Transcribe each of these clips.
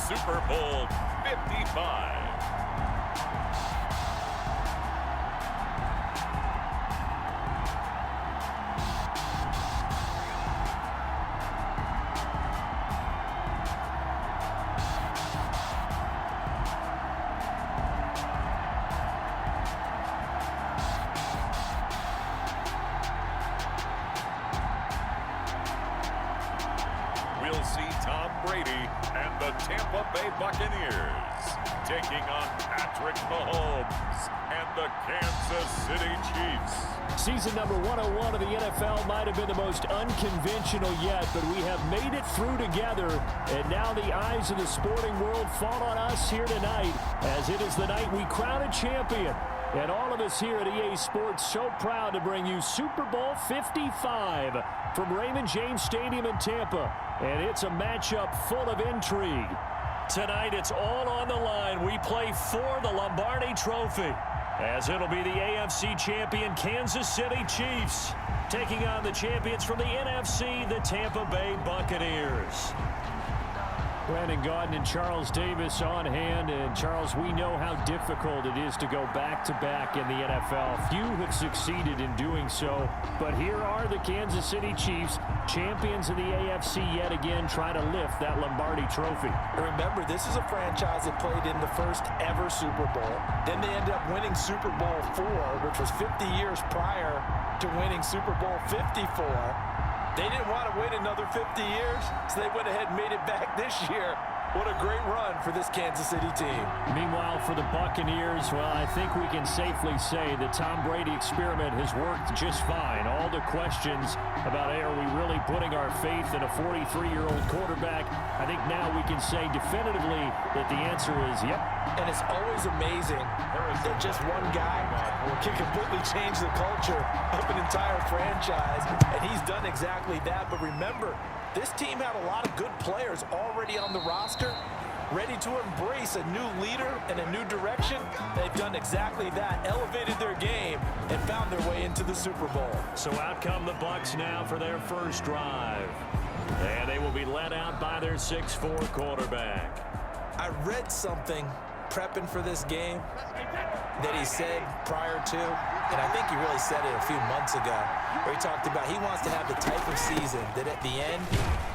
Super Bowl 55. We'll see Tom Brady and the Tampa Bay Buccaneers taking on Patrick Mahomes and the Kansas City Chiefs. Season number 101 of the NFL might have been the most unconventional yet, but we have made it through together, and now the eyes of the sporting world fall on us here tonight, as it is the night we crown a champion. And all of us here at EA Sports so proud to bring you Super Bowl 55 from Raymond James Stadium in Tampa. And it's a matchup full of intrigue. Tonight it's all on the line. We play for the Lombardi Trophy, as it'll be the AFC champion Kansas City Chiefs taking on the champions from the NFC, the Tampa Bay Buccaneers. Brandon Gaudin and Charles Davis on hand. And Charles, we know how difficult it is to go back-to-back in the NFL. Few have succeeded in doing so, but here are the Kansas City Chiefs, champions of the AFC yet again, try to lift that Lombardi Trophy. Remember, this is a franchise that played in the first ever Super Bowl. Then they ended up winning Super Bowl IV, which was 50 years prior to winning Super Bowl 54. They didn't want to wait another 50 years, so they went ahead and made it back this year. What a great run for this Kansas City team. Meanwhile, for the Buccaneers, well, I think we can safely say the Tom Brady experiment has worked just fine. All the questions about, hey, are we really putting our faith in a 43-year-old quarterback? I think now we can say definitively that the answer is yep. And it's always amazing that just one guy can completely change the culture of an entire franchise, and he's done exactly that. But remember, this team had a lot of good players already on the roster, ready to embrace a new leader and a new direction. They've done exactly that, elevated their game, and found their way into the Super Bowl. So out come the Bucs now for their first drive. And they will be led out by their 6'4" quarterback. I read something prepping for this game that he said prior to, and I think he really said it a few months ago, where he talked about he wants to have the type of season that at the end,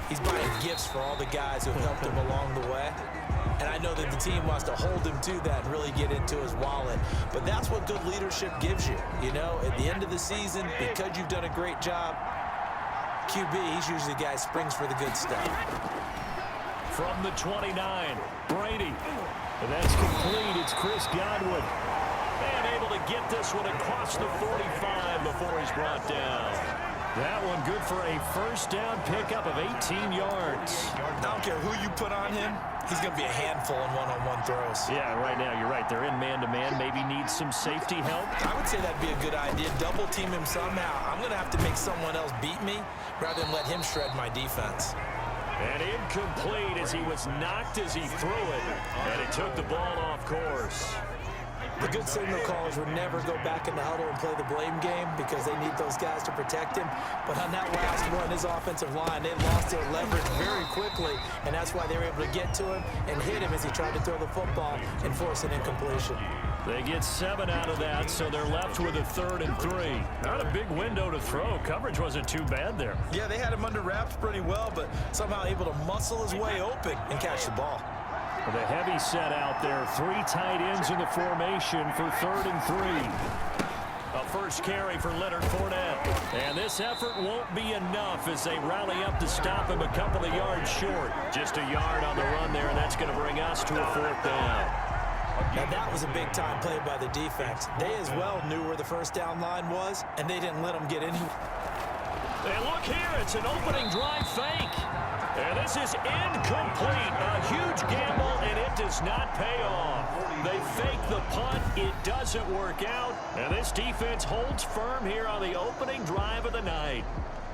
he's buying gifts for all the guys who have helped him along the way. And I know that the team wants to hold him to that and really get into his wallet. But that's what good leadership gives you. You know, at the end of the season, because you've done a great job, QB, he's usually the guy who springs for the good stuff. From the 29, Brady. And that's complete. It's Chris Godwin. And able to get this one across the 45 before he's brought down. That one good for a first down pickup of 18 yards. I don't care who you put on him, he's going to be a handful in one-on-one throws. Yeah, right now you're right. They're in man-to-man. Maybe needs some safety help. I would say that'd be a good idea. Double team him somehow. I'm going to have to make someone else beat me rather than let him shred my defense. And incomplete as he was knocked as he threw it. And he took the ball off course. The good signal callers would never go back in the huddle and play the blame game because they need those guys to protect him. But on that last one, his offensive line, they lost their leverage very quickly, and that's why they were able to get to him and hit him as he tried to throw the football and force an incompletion. They get 7 out of that, so they're left with a 3rd and 3. Not a big window to throw. Coverage wasn't too bad there. Yeah, they had him under wraps pretty well, but somehow able to muscle his way open and catch the ball. The heavy set out there. 3 tight ends in the formation for 3rd and 3. A first carry for Leonard Fournette. And this effort won't be enough as they rally up to stop him a couple of yards short. Just a yard on the run there, and that's going to bring us to a 4th down. Now that was a big-time play by the defense. They as well knew where the first down line was, and they didn't let them get in. And look here, it's an opening drive fake. And this is incomplete. A huge gamble, and it does not pay off. They fake the punt. It doesn't work out. And this defense holds firm here on the opening drive of the night.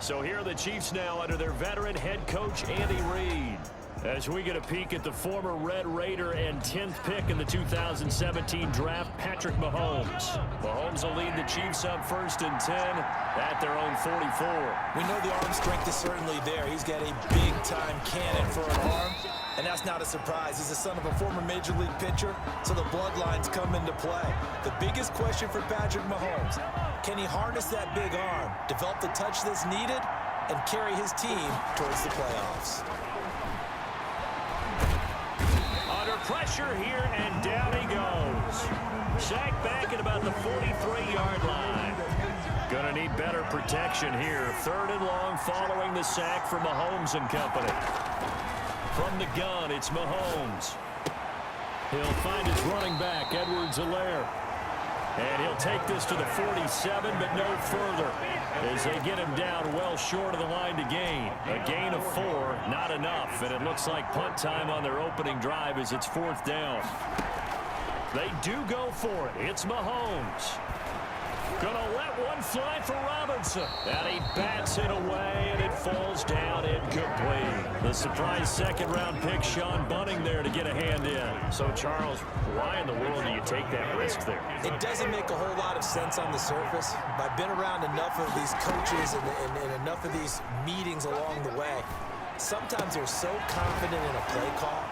So here are the Chiefs now under their veteran head coach, Andy Reid. As we get a peek at the former Red Raider and 10th pick in the 2017 draft, Patrick Mahomes. Mahomes will lead the Chiefs up 1st and 10 at their own 44. We know the arm strength is certainly there. He's got a big-time cannon for an arm. And that's not a surprise. He's the son of a former Major League pitcher, so the bloodlines come into play. The biggest question for Patrick Mahomes, can he harness that big arm, develop the touch that's needed, and carry his team towards the playoffs? Under pressure here, and down he goes. Sacked back at about the 43-yard line. Gonna need better protection here. 3rd and long following the sack from Mahomes and company. From the gun, it's Mahomes. He'll find his running back, Edwards-Helaire. And he'll take this to the 47, but no further, as they get him down well short of the line to gain. A gain of 4, not enough, and it looks like punt time on their opening drive as it's 4th down. They do go for it. It's Mahomes. Gonna let one fly for Robinson. And he bats it away, and it falls down incomplete. The surprise 2nd-round pick, Sean Bunting, there to get a hand in. So, Charles, why in the world do you take that risk there? It doesn't make a whole lot of sense on the surface, but I've been around enough of these coaches and enough of these meetings along the way. Sometimes they're so confident in a play call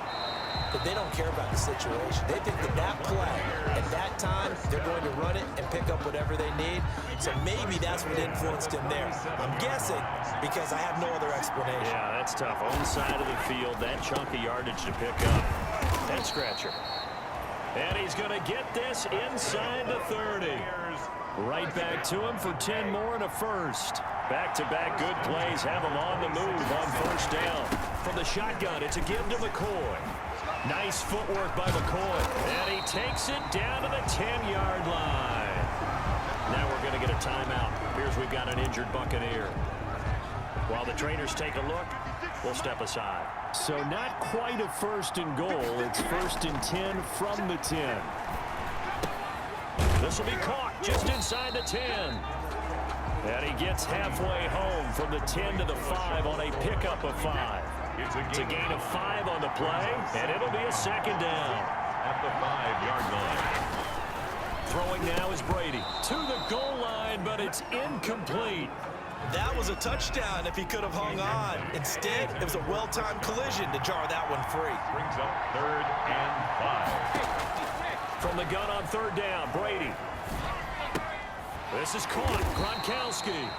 that they don't care about the situation. They think that that play, at that time, they're going to run it and pick up whatever they need. So maybe that's what influenced him there. I'm guessing because I have no other explanation. Yeah, that's tough. Own side of the field, that chunk of yardage to pick up. Head scratcher. And he's going to get this inside the 30. Right back to him for 10 more and a first. Back-to-back good plays have him on the move on 1st down. From the shotgun, it's a give to McCoy. Nice footwork by McCoy. And he takes it down to the 10-yard line. Now we're going to get a timeout. Here's we've got an injured Buccaneer. While the trainers take a look, we'll step aside. So not quite a 1st and goal. It's 1st and 10 from the 10. This will be caught just inside the 10. And he gets halfway home from the 10 to the 5 on a pickup of 5. It's a gain of 5 on the play, and it'll be a 2nd down. At the 5-yard line. Throwing now is Brady. To the goal line, but it's incomplete. That was a touchdown if he could have hung on. Instead, it was a well-timed collision to jar that one free. Brings up 3rd and 5. From the gun on 3rd down, Brady. This is caught. Gronkowski.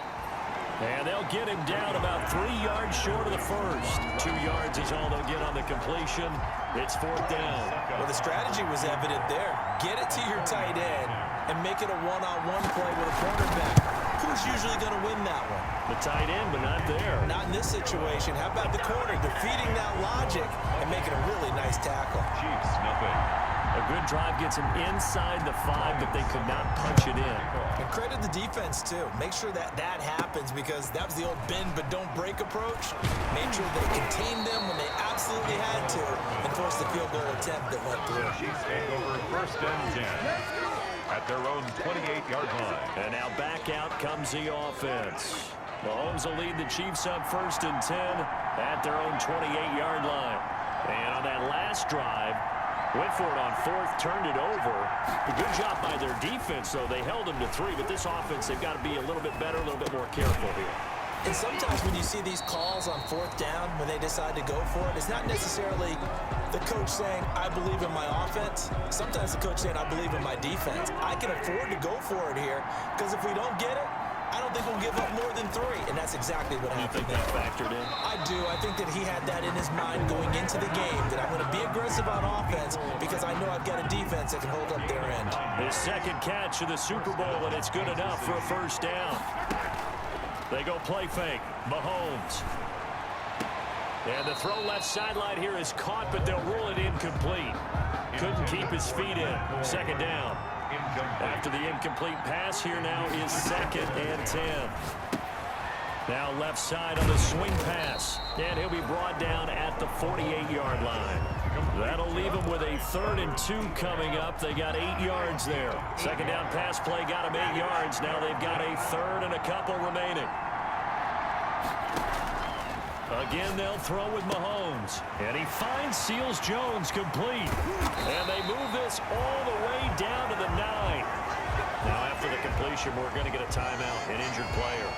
And they'll get him down about 3 yards short of the first. 2 yards is all they'll get on the completion. It's 4th down. Well, the strategy was evident there. Get it to your tight end and make it a one-on-one play with a cornerback. Who's usually going to win that one? The tight end, but not there. Not in this situation. How about the corner defeating that logic and making a really nice tackle? Chiefs, nothing. A good drive gets him inside the 5, but they could not punch it in. And credit the defense, too. Make sure that that happens because that was the old bend but don't break approach. Made sure they contained them when they absolutely had to and forced the field goal attempt that went through. Chiefs take over 1st and 10 at their own 28-yard line. And now back out comes the offense. Mahomes will lead the Chiefs up 1st and 10 at their own 28-yard line. And on that last drive, went for it on 4th, turned it over. A good job by their defense, though. They held them to 3, but this offense, they've got to be a little bit better, a little bit more careful here. And sometimes when you see these calls on 4th down, when they decide to go for it, it's not necessarily the coach saying, I believe in my offense. Sometimes the coach saying, I believe in my defense. I can afford to go for it here because if we don't get it, I don't think we'll give up more than 3. And that's exactly what happened there. You think that factored in? I do. I think that he had that in his mind going into the game, that I'm going to be aggressive on offense because I know I've got a defense that can hold up their end. His 2nd catch of the Super Bowl, and it's good enough for a 1st down. They go play fake. Mahomes. And the throw left sideline here is caught, but they'll rule it incomplete. Couldn't keep his feet in. 2nd down. After the incomplete pass, here now is 2nd and 10. Now left side on the swing pass. And he'll be brought down at the 48-yard line. That'll leave him with a 3rd and 2 coming up. They got 8 yards there. 2nd down pass play got him 8 yards. Now they've got a 3rd and a couple remaining. Again, they'll throw with Mahomes. And he finds Seals-Jones complete. And they move this all the way down to the 9. Now, after the completion, we're going to get a timeout, an injured player.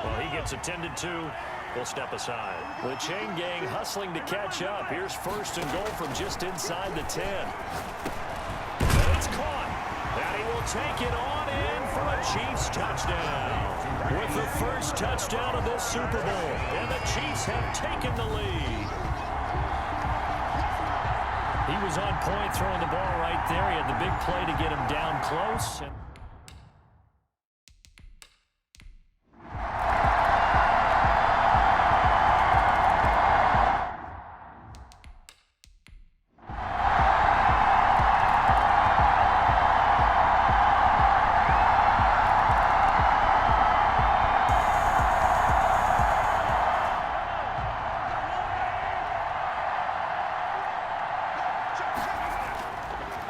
Well, he gets attended to, will step aside. The chain gang hustling to catch up. Here's first and goal from just inside the 10. And it's caught. And he will take it on in for a Chiefs touchdown. With the first touchdown of this Super Bowl. And the Chiefs have taken the lead. He was on point throwing the ball right there. He had the big play to get him down close.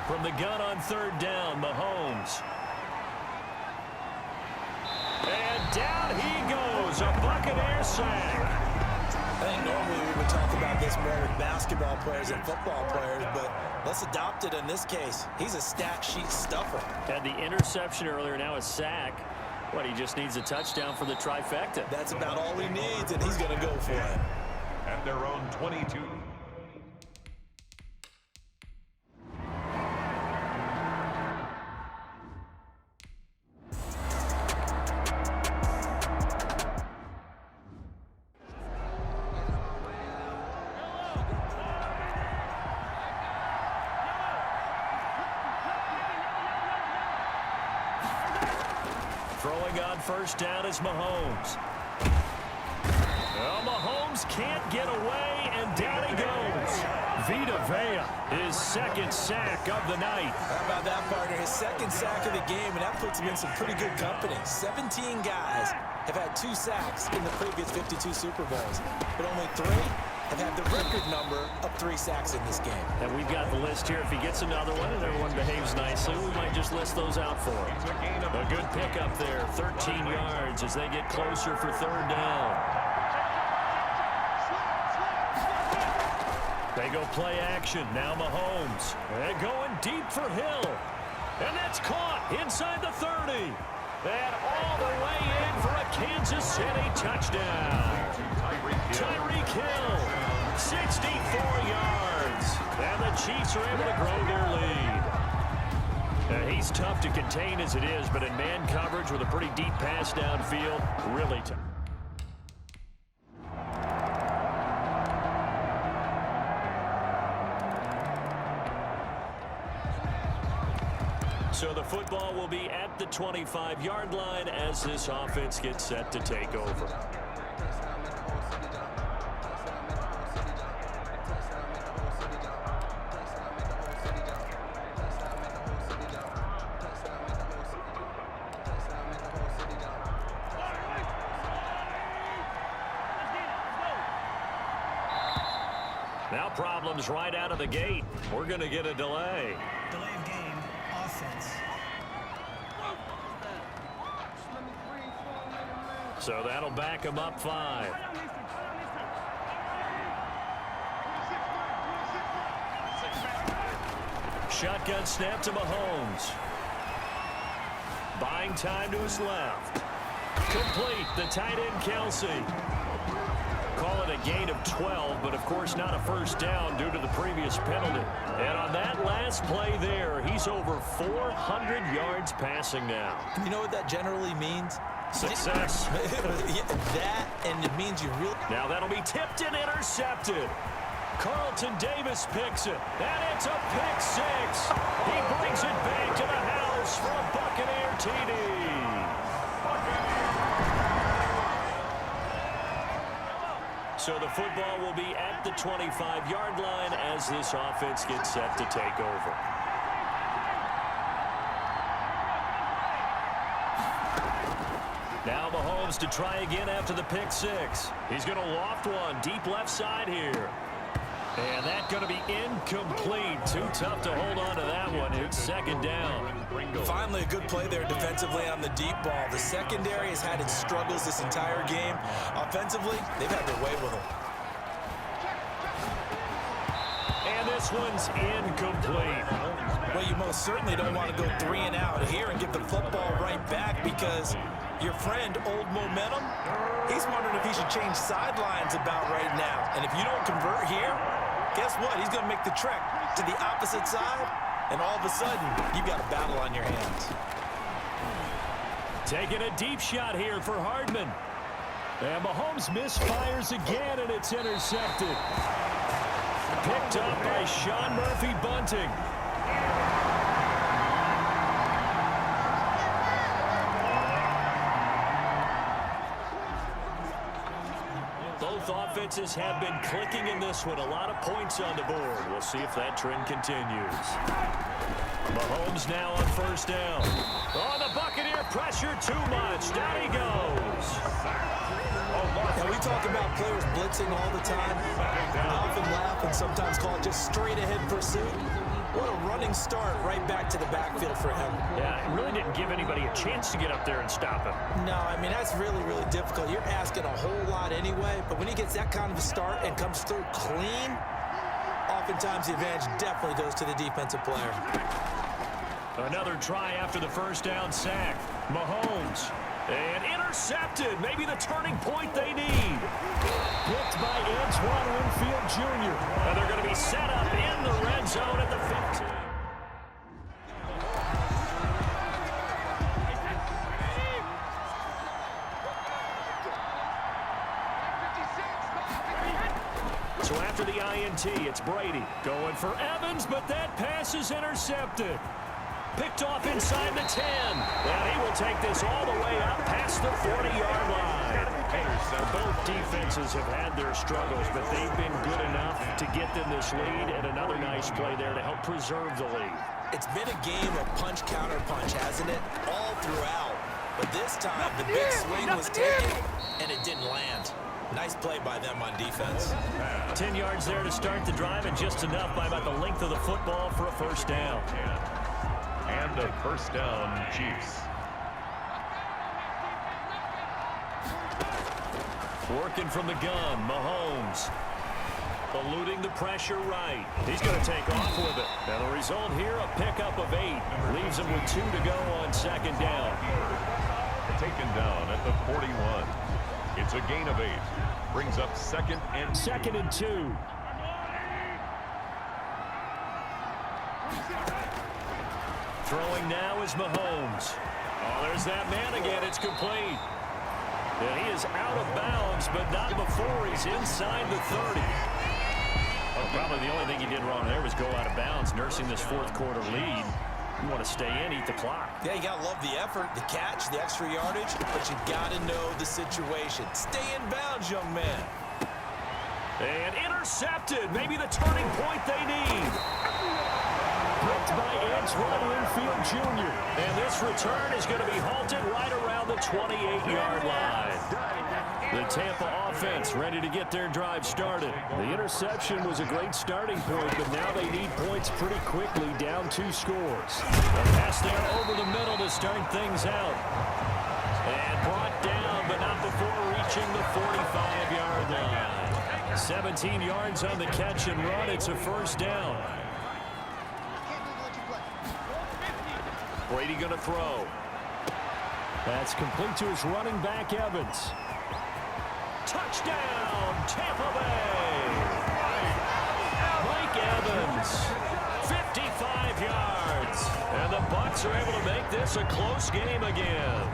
From the gun on third down, Mahomes. And down he goes, a Buccaneers sack. I think normally we would talk about this more with basketball players and football players, but let's adopt it in this case. He's a stat sheet stuffer. Had the interception earlier, now a sack. What, he just needs a touchdown for the trifecta. That's about all he needs, and he's going to go for it. At their own 22. Throwing on first down is Mahomes. Well, Mahomes can't get away, and down he goes. Vita Vea, his second sack of the night. How about that, partner? His second sack of the game, and that puts him in some pretty good company. 17 guys have had 2 sacks in the previous 52 Super Bowls, but only 3 have had the record number of 3 sacks in this game. And we've got the list here. If he gets another one and everyone behaves nicely, we might just list those out for him. A good pickup there, 13 yards as they get closer for third down. They go play action. Now Mahomes. They're going deep for Hill. And that's caught inside the 30. And all the way in for a Kansas City touchdown. Tyreek Hill, 64 yards. And the Chiefs are able to grow their lead. He's tough to contain as it is, but in man coverage with a pretty deep pass downfield, really tough. So the football will be at the 25-yard line as this offense gets set to take over. Now problems right out of the gate. We're going to get a delay. Delay of game, offense. So that'll back him up 5. Shotgun snap to Mahomes. Buying time to his left. Complete, the tight end Kelsey. Call it a gain of 12, but of course not a first down due to the previous penalty. And on that last play there, he's over 400 yards passing now. You know what that generally means? Success. That, and it means you really... Now that'll be tipped and intercepted. Carlton Davis picks it, and it's a pick 6. He brings it back to the house for a Buccaneer TD. So the football will be at the 25-yard line as this offense gets set to take over. Now Mahomes to try again after the pick 6. He's going to loft one deep left side here. And that's going to be incomplete. Too tough to hold on to that one. It's second down. Finally, a good play there defensively on the deep ball. The secondary has had its struggles this entire game. Offensively, they've had their way with them. And this one's incomplete. Well, you most certainly don't want to go 3 and out here and get the football right back because your friend, Old Momentum, He's wondering if he should change sidelines about right now. And if you don't convert here, guess what? He's going to make the trek to the opposite side, and all of a sudden, you've got a battle on your hands. Taking a deep shot here for Hardman. And Mahomes misfires again, and it's intercepted. Picked up by Sean Murphy-Bunting. Both offenses have been clicking in this one. A lot of points on the board. We'll see if that trend continues. Mahomes now on first down. Oh, the Buccaneer pressure too much. Down he goes. And we talk about players blitzing all the time. I often laugh and sometimes call it just straight-ahead pursuit. What a running start right back to the backfield for him. Yeah, it really didn't give anybody a chance to get up there and stop him. No, I mean, that's really, really difficult. You're asking a whole lot anyway, but when he gets that kind of a start and comes through clean, oftentimes the advantage definitely goes to the defensive player. Another try after the first down sack. Mahomes. And intercepted. Maybe the turning point they need. Picked by Antoine Winfield Jr. And they're going to be set up in the red zone at the 15. So after the INT, it's Brady going for Evans, but that pass is intercepted. Picked off inside the 10. And he will take this all the way up past the 40-yard line. Both defenses have had their struggles, but they've been good enough to get them this lead, and another nice play there to help preserve the lead. It's been a game of punch-counter-punch, hasn't it? All throughout. But this time, the big swing was taken, and it didn't land. Nice play by them on defense. 10 yards there to start the drive, and just enough by about the length of the football for a first down. And a first down, Chiefs. Working from the gun, Mahomes. Eluding the pressure right. He's going to take off with it. And the result here, a pickup of 8. Leaves him with 2 to go on second down. Taken down at the 41. It's a gain of 8. Brings up second and 2. Throwing now is Mahomes. Oh, there's that man again. It's complete. And he is out of bounds, but not before he's inside the 30. Oh, probably the only thing he did wrong there was go out of bounds, nursing this fourth quarter lead. You want to stay in, eat the clock. Yeah, you got to love the effort, the catch, the extra yardage, but you got to know the situation. Stay in bounds, young man. And intercepted. Maybe the turning point they need. Picked by Antoine Winfield Jr. And this return is going to be halted right around the 28-yard line. The Tampa offense ready to get their drive started. The interception was a great starting point, but now they need points pretty quickly, down 2 scores. A pass there over the middle to start things out. And brought down, but not before reaching the 45-yard line. 17 yards on the catch and run. It's a first down. Brady going to throw. That's complete to his running back, Evans. Touchdown, Tampa Bay. Mike Evans, 55 yards. And the Bucs are able to make this a close game again.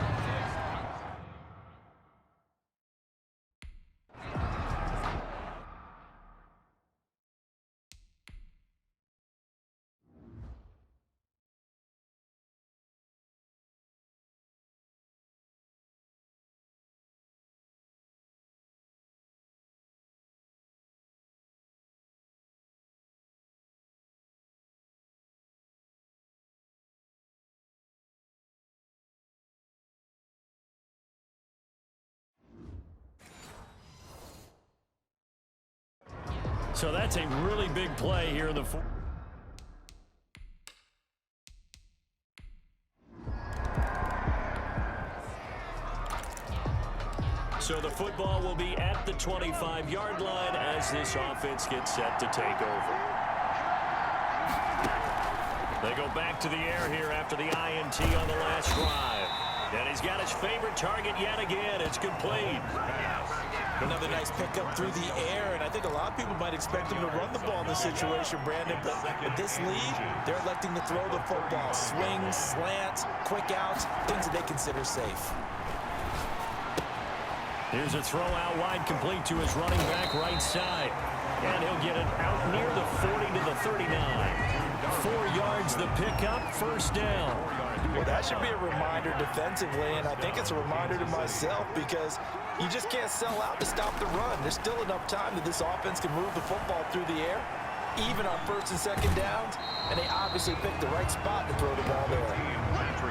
So that's a really big play here in the fourth. So the football will be at the 25-yard line as this offense gets set to take over. They go back to the air here after the INT on the last drive. And he's got his favorite target yet again. It's complete. Another nice pickup through the air, and I think a lot of people might expect him to run the ball in this situation, Brandon, but with this lead, they're electing to throw the football. Swings, slants, quick outs, things that they consider safe. Here's a throw out wide, complete to his running back right side. And he'll get it out near the 40 to the 39. 4 yards the pickup, first down. Well, that should be a reminder defensively, and I think it's a reminder to myself because you just can't sell out to stop the run. There's still enough time that this offense can move the football through the air, even on first and second downs, and they obviously picked the right spot to throw the ball there.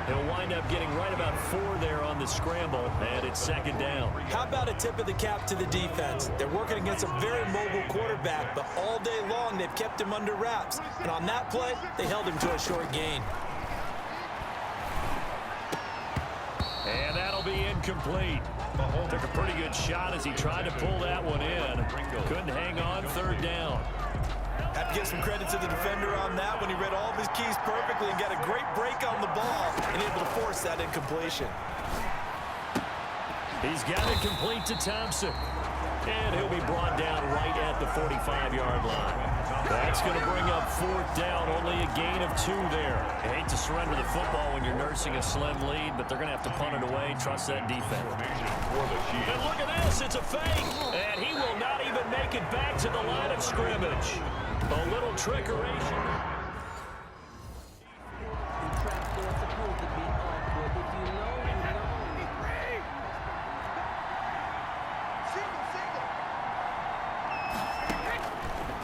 He'll wind up getting right about 4 there on the scramble, and it's second down. How about a tip of the cap to the defense? They're working against a very mobile quarterback, but all day long they've kept him under wraps. And on that play, they held him to a short gain. And that'll be incomplete. Took a pretty good shot as he tried to pull that one in. Couldn't hang on, third down. Have to give some credit to the defender on that when he read all of his keys perfectly and got a great break on the ball and able to force that incompletion. He's got it complete to Thompson. And he'll be brought down right at the 45-yard line. That's going to bring up fourth down, only a gain of 2 there. You hate to surrender the football when you're nursing a slim lead, but they're going to have to punt it away. Trust that defense. And look at this, it's a fake. And he will not even make it back to the line of scrimmage. A little trickery.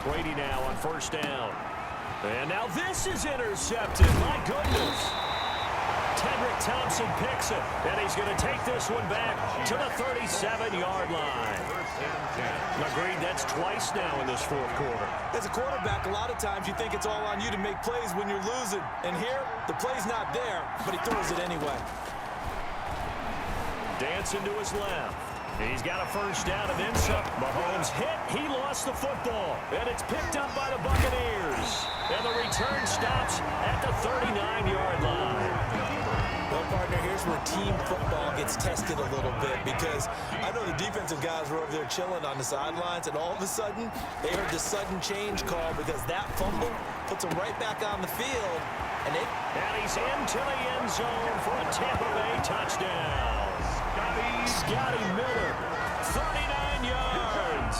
Brady now on first down. And now this is intercepted. My goodness. Tedrick Thompson picks it. And he's going to take this one back to the 37-yard line. Agreed, that's twice now in this fourth quarter. As a quarterback, a lot of times you think it's all on you to make plays when you're losing. And here, the play's not there, but he throws it anyway. Dancing to his left. He's got a first down and then some. Mahomes hit. He lost the football. And it's picked up by the Buccaneers. And the return stops at the 39-yard line. Well, partner, here's where team football gets tested a little bit because I know the defensive guys were over there chilling on the sidelines, and all of a sudden, they heard the sudden change call because that fumble puts them right back on the field. And he's into the end zone for a Tampa Bay touchdown. Scotty Miller, 39 yards.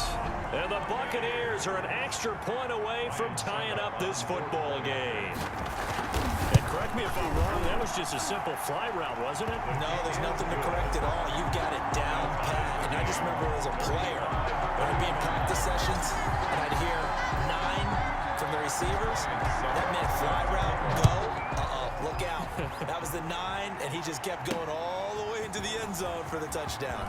And the Buccaneers are an extra point away from tying up this football game. And correct me if I'm wrong, that was just a simple fly route, wasn't it? No, there's nothing to correct at all. You've got it down pat. And I just remember as a player, when I'd be in practice sessions, and I'd hear 9 from the receivers, that meant fly route, go. Look out. That was the 9, and he just kept going all the way into the end zone for the touchdown.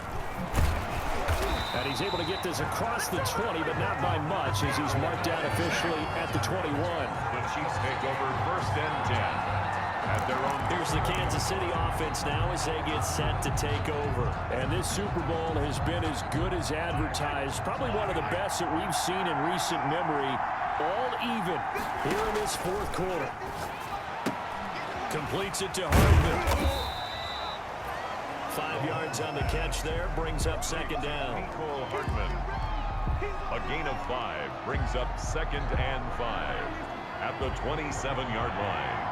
And he's able to get this across the 20, but not by much as he's marked down officially at the 21. The Chiefs take over first and 10 at their own. Here's the Kansas City offense now as they get set to take over. And this Super Bowl has been as good as advertised. Probably one of the best that we've seen in recent memory. All even here in this fourth quarter. Completes it to Hardman. 5 yards on the catch there, brings up second down. Hardman. A gain of 5 brings up second and 5 at the 27-yard line.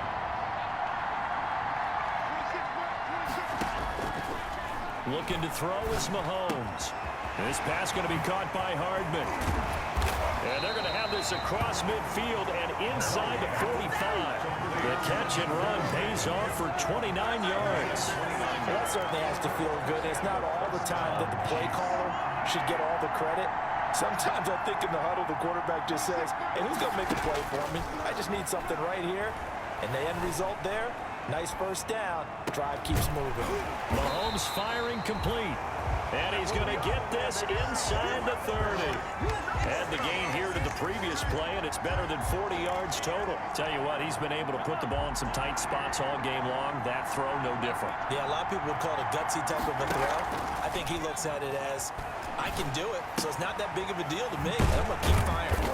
Looking to throw is Mahomes. This pass going to be caught by Hardman. And they're going to have this across midfield and inside the 45. The catch and run pays off for 29 yards. Well, that certainly has to feel good. It's not all the time that the play caller should get all the credit. Sometimes I think in the huddle, the quarterback just says, hey, who's going to make a play for me? I just need something right here. And the end result there, nice first down. Drive keeps moving. Mahomes firing complete. And he's going to get this inside the 30. Add the gain here to the previous play, and it's better than 40 yards total. Tell you what, he's been able to put the ball in some tight spots all game long. That throw, no different. Yeah, a lot of people would call it a gutsy type of a throw. I think he looks at it as, I can do it, so it's not that big of a deal to me. I'm going to keep firing.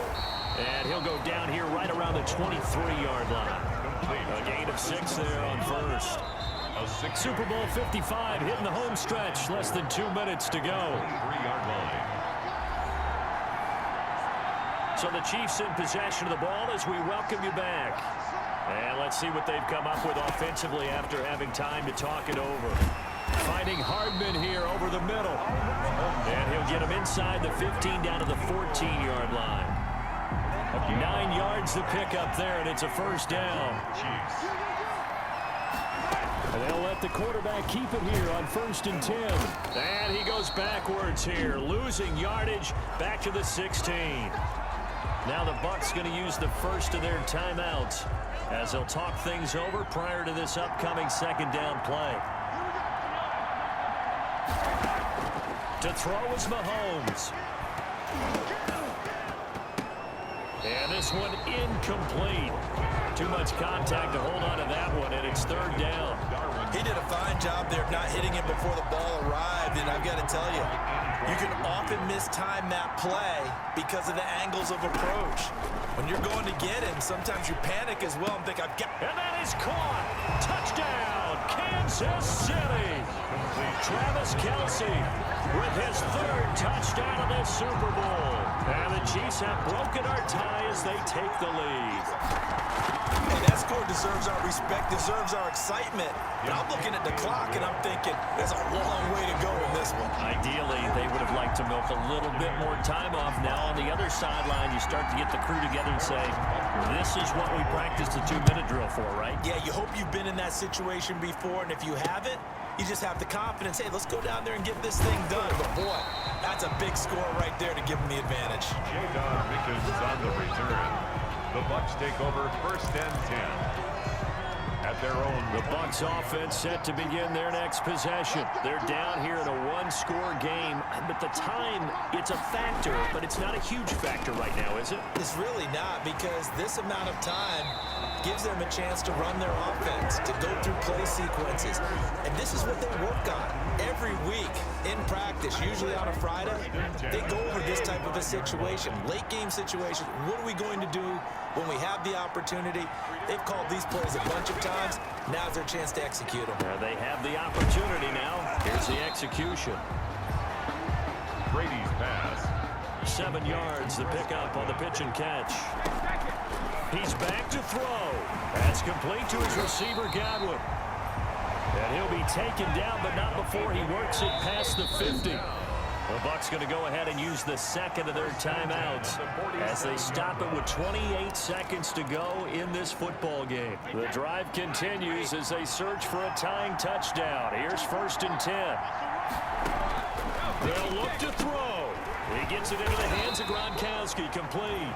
And he'll go down here right around the 23-yard line. A gain of 6 there on first. Super Bowl 55 hitting the home stretch. Less than 2 minutes to go. 3-yard line. So the Chiefs in possession of the ball as we welcome you back. And let's see what they've come up with offensively after having time to talk it over. Finding Hardman here over the middle. And he'll get him inside the 15 down to the 14-yard line. 9 yards to pick up there, and it's a first down. Chiefs. And they'll let the quarterback keep it here on 1st and 10. And he goes backwards here, losing yardage back to the 16. Now the Bucs going to use the first of their timeouts as they'll talk things over prior to this upcoming second down play. To throw is Mahomes. And this one incomplete. Too much contact to hold on to that one, and it's 3rd down. He did a fine job there of not hitting him before the ball arrived, and I've got to tell you, you can often mistime that play because of the angles of approach. When you're going to get him, sometimes you panic as well and think, I've got... And that is caught. Touchdown, Kansas City. Travis Kelce with his 3rd touchdown of this Super Bowl. And the Chiefs have broken our tie as they take the lead. And that score deserves our respect, deserves our excitement. But I'm looking at the clock and I'm thinking, there's a long way to go in this one. Ideally, they would have liked to milk a little bit more time off. Now on the other sideline, you start to get the crew together and say, this is what we practiced the 2-minute drill for, right? Yeah, you hope you've been in that situation before, and if you haven't, you just have the confidence, hey, let's go down there and get this thing done. But boy, that's a big score right there to give them the advantage. J-Don Mickens on the return. The Bucs take over 1st and 10. At their own. The Bucs offense set to begin their next possession. They're down here in a 1-score game. But the time, it's a factor, but it's not a huge factor right now, is it? It's really not, because this amount of time gives them a chance to run their offense, to go through play sequences. And this is what they work on every week in practice, usually on a Friday. They go over this type of a situation, late game situation. What are we going to do when we have the opportunity? They've called these plays a bunch of times. Now's their chance to execute them. They have the opportunity now. Here's the execution. Brady's pass. 7 yards, the pickup on the pitch and catch. He's back to throw. That's complete to his receiver, Godwin. And he'll be taken down, but not before he works it past the 50. The Bucs going to go ahead and use the second of their timeouts as they stop it with 28 seconds to go in this football game. The drive continues as they search for a tying touchdown. Here's 1st and 10. They'll look to throw. He gets it into the hands of Gronkowski, complete.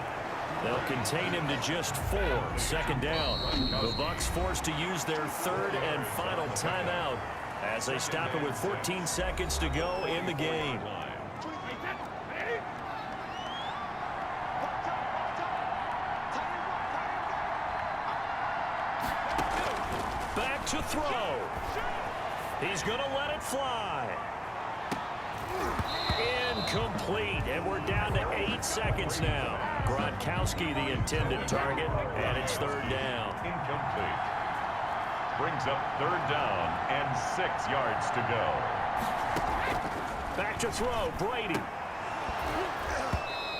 They'll contain him to just 4. 2nd down. The Bucs forced to use their 3rd and final timeout as they stop it with 14 seconds to go in the game. Back to throw. He's going to let it fly. Incomplete, and we're down to 8 seconds now. Gronkowski the intended target, and it's 3rd down. Incomplete. Brings up 3rd down and 6 yards to go. Back to throw, Brady.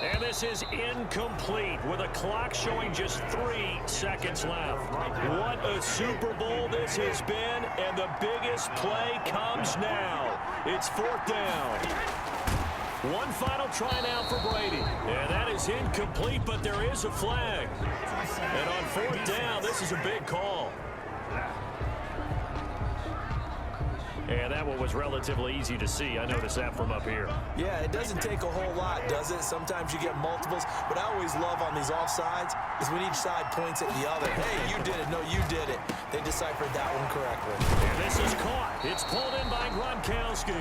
And this is incomplete with a clock showing just 3 seconds left. What a Super Bowl this has been, and the biggest play comes now. It's 4th down. One final try now for Brady. And that is incomplete, but there is a flag. And on 4th down, this is a big call. And that one was relatively easy to see. I noticed that from up here. Yeah, it doesn't take a whole lot, does it? Sometimes you get multiples. What I always love on these offsides is when each side points at the other. Hey, you did it. No, you did it. They deciphered that one correctly. And this is caught. It's pulled in by Gronkowski.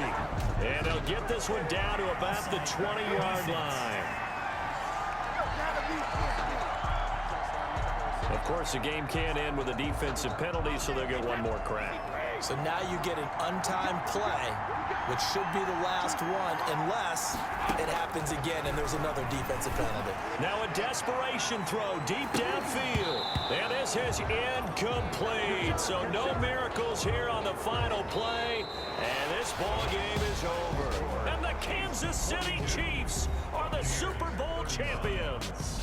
And they'll get this one down to about the 20-yard line. Of course, the game can't end with a defensive penalty, so they'll get one more crack. So now you get an untimed play, which should be the last one, unless it happens again and there's another defensive penalty. Now a desperation throw deep downfield. And this is incomplete. So no miracles here on the final play. And this ball game is over. And the Kansas City Chiefs are the Super Bowl champions.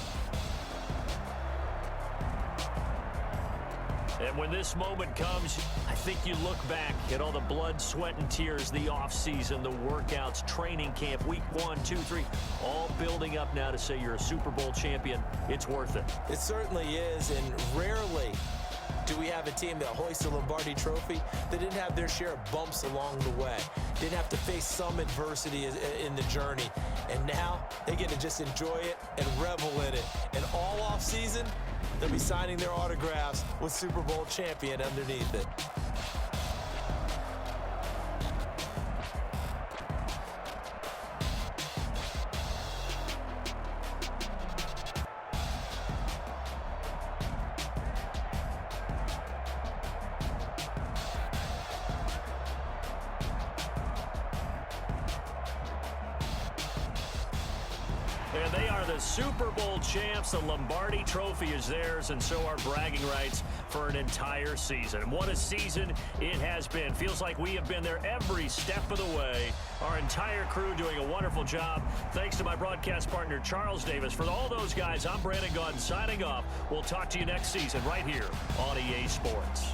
And when this moment comes, I think you look back at all the blood, sweat, and tears, the offseason, the workouts, training camp, week 1, 2, 3, all building up now to say you're a Super Bowl champion. It's worth it. It certainly is, and rarely do we have a team that hoists a Lombardi trophy that didn't have their share of bumps along the way, didn't have to face some adversity in the journey, and now they get to just enjoy it and revel in it. And all offseason, they'll be signing their autographs with Super Bowl champion underneath it. And they are the Super Bowl champs. The Lombardi trophy is theirs, and so are bragging rights for an entire season. And what a season it has been. Feels like we have been there every step of the way. Our entire crew doing a wonderful job. Thanks to my broadcast partner, Charles Davis. For all those guys, I'm Brandon Gaudin signing off. We'll talk to you next season right here on EA Sports.